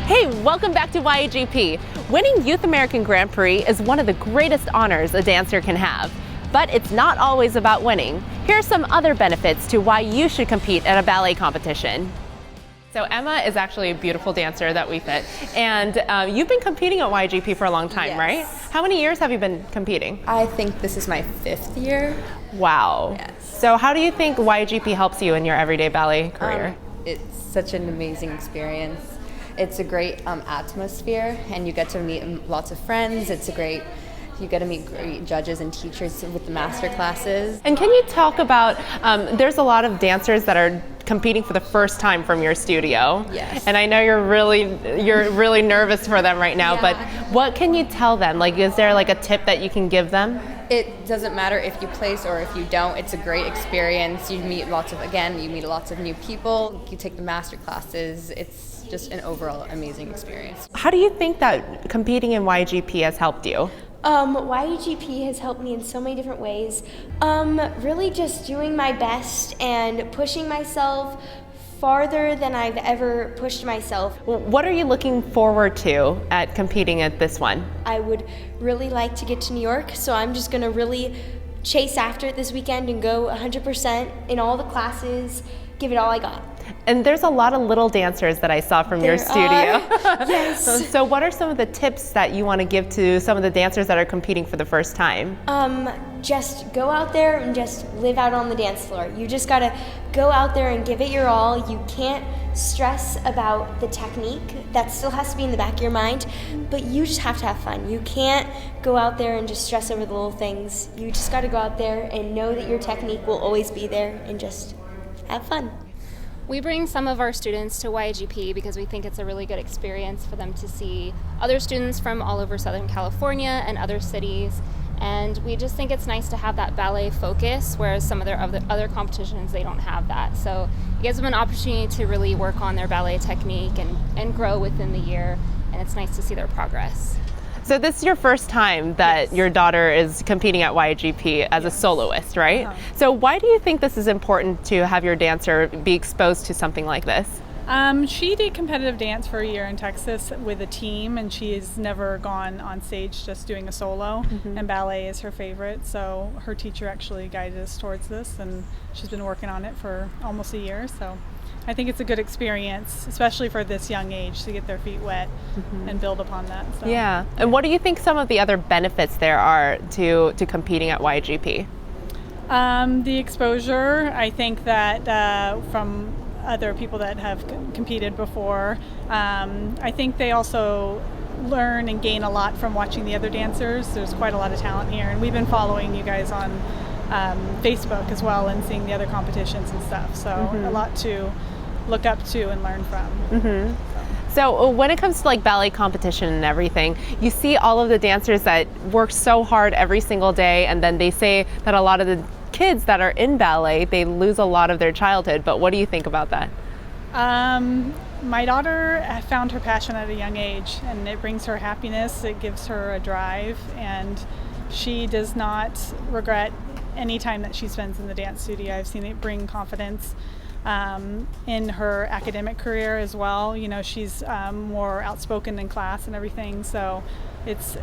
Hey, welcome back to YAGP. Winning Youth American Grand Prix is one of the greatest honors a dancer can have. But it's not always about winning. Here are some other benefits to why you should compete at a ballet competition. So Emma is actually a beautiful dancer that we fit, and you've been competing at YAGP for a long time, Yes. right? How many years have you been competing? I think this is my 5th year. Wow. Yes. So how do you think YAGP helps you in your everyday ballet career? It's such an amazing experience. It's a great atmosphere, and you get to meet lots of friends. You get to meet great judges and teachers with the master classes. And can you talk about, there's a lot of dancers that are competing for the first time from your studio. Yes. And I know you're really nervous for them right now, Yeah. but what can you tell them? Like, is there like a tip that you can give them? It doesn't matter if you place or if you don't. It's a great experience. You meet lots of new people. You take the master classes. It's just an overall amazing experience. How do you think that competing in YAGP has helped you? YAGP has helped me in so many different ways. Really just doing my best and pushing myself farther than I've ever pushed myself. What are you looking forward to at competing at this one? I would really like to get to New York, so I'm just gonna really chase after it this weekend and go 100% in all the classes, give it all I got. And there's a lot of little dancers that I saw from your studio. Yes. So what are some of the tips that you want to give to some of the dancers that are competing for the first time? Just go out there and just live out on the dance floor. You just gotta go out there and give it your all. You can't stress about the technique. That still has to be in the back of your mind, but you just have to have fun. You can't go out there and just stress over the little things. You just gotta go out there and know that your technique will always be there and just have fun. We bring some of our students to YAGP because we think it's a really good experience for them to see other students from all over Southern California and other cities. And we just think it's nice to have that ballet focus, whereas some of their other competitions, they don't have that. So it gives them an opportunity to really work on their ballet technique and grow within the year. And it's nice to see their progress. So this is your first time that your daughter is competing at YAGP as a soloist, right? So why do you think this is important to have your dancer be exposed to something like this? She did competitive dance for a year in Texas with a team, and she has never gone on stage just doing a solo, and ballet is her favorite. So her teacher actually guided us towards this, and she's been working on it for almost a year. So I think it's a good experience, especially for this young age, to get their feet wet and build upon that. So. Yeah. And what do you think some of the other benefits there are to competing at YAGP? The exposure, I think that from other people that have competed before, I think they also learn and gain a lot from watching the other dancers. There's quite a lot of talent here, and we've been following you guys on Facebook as well and seeing the other competitions and stuff. So a lot to look up to and learn from. So when it comes to like ballet competition and everything, you see all of the dancers that work so hard every single day, and then they say that a lot of the kids that are in ballet, they lose a lot of their childhood. But what do you think about that? My daughter found her passion at a young age, and it brings her happiness, it gives her a drive, and she does not regret any time that she spends in the dance studio. I've seen it bring confidence in her academic career as well. You know, she's more outspoken in class and everything, so it's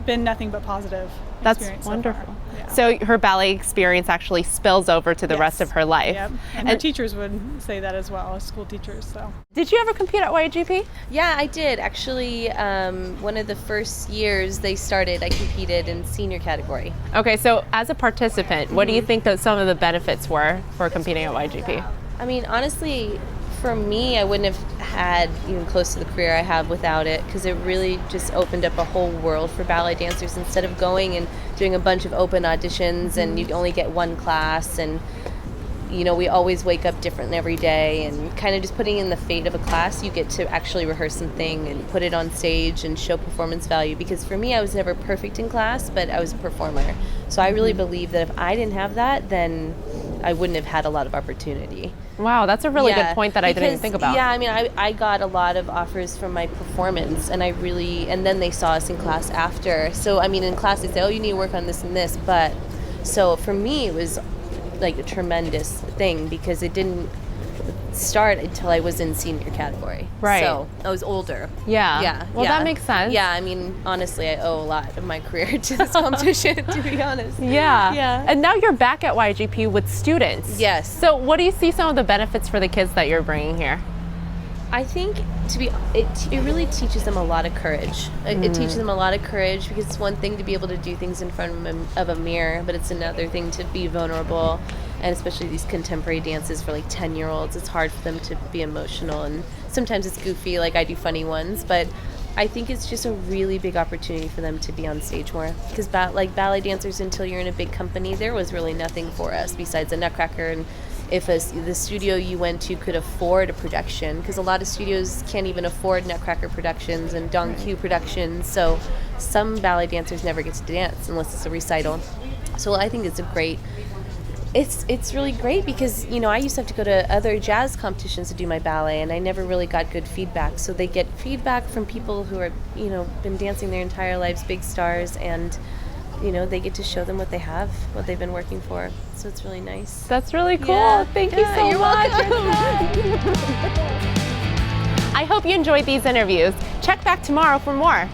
been nothing but positive. That's wonderful. So far. Yeah. So her ballet experience actually spills over to the rest of her life. Yep. And her teachers would say that as well, school teachers. So. Did you ever compete at YAGP? Yeah, I did. Actually, one of the first years they started, I competed in senior category. Okay, so as a participant, what do you think that some of the benefits were for competing at YAGP? I mean, honestly, for me, I wouldn't have had even close to the career I have without it, because it really just opened up a whole world for ballet dancers. Instead of going and doing a bunch of open auditions and you only get one class, and you know, we always wake up different every day, and kind of just putting in the fate of a class, you get to actually rehearse something and put it on stage and show performance value. Because for me, I was never perfect in class, but I was a performer. So I really believe that if I didn't have that, then I wouldn't have had a lot of opportunity. Wow, that's a really good point that I didn't even think about. Yeah, I mean, I got a lot of offers from my performance, and and then they saw us in class after. So, I mean, in class they say, oh, you need to work on this and this, but, so for me it was like a tremendous thing, because it didn't start until I was in senior category. Right. So I was older. Yeah. Yeah. Well, yeah. that makes sense. Yeah. I mean, honestly, I owe a lot of my career to this competition, to be honest. Yeah. Yeah. And now you're back at YGP with students. Yes. So what do you see some of the benefits for the kids that you're bringing here? I think it really teaches them a lot of courage. It teaches them a lot of courage because it's one thing to be able to do things in front of a mirror, but it's another thing to be vulnerable, and especially these contemporary dances for like 10-year-olds. It's hard for them to be emotional, and sometimes it's goofy, like I do funny ones, but I think it's just a really big opportunity for them to be on stage more. Because like ballet dancers, until you're in a big company, there was really nothing for us besides a Nutcracker, and if the studio you went to could afford a production, because a lot of studios can't even afford Nutcracker productions and Don Q productions, so some ballet dancers never get to dance unless it's a recital. So I think it's really great because, you know, I used to have to go to other jazz competitions to do my ballet, and I never really got good feedback. So they get feedback from people who are, you know, been dancing their entire lives, big stars, and you know, they get to show them what they have, what they've been working for. So it's really nice. That's really cool. Yeah. Thank you so You're much. welcome. I hope you enjoyed these interviews. Check back tomorrow for more.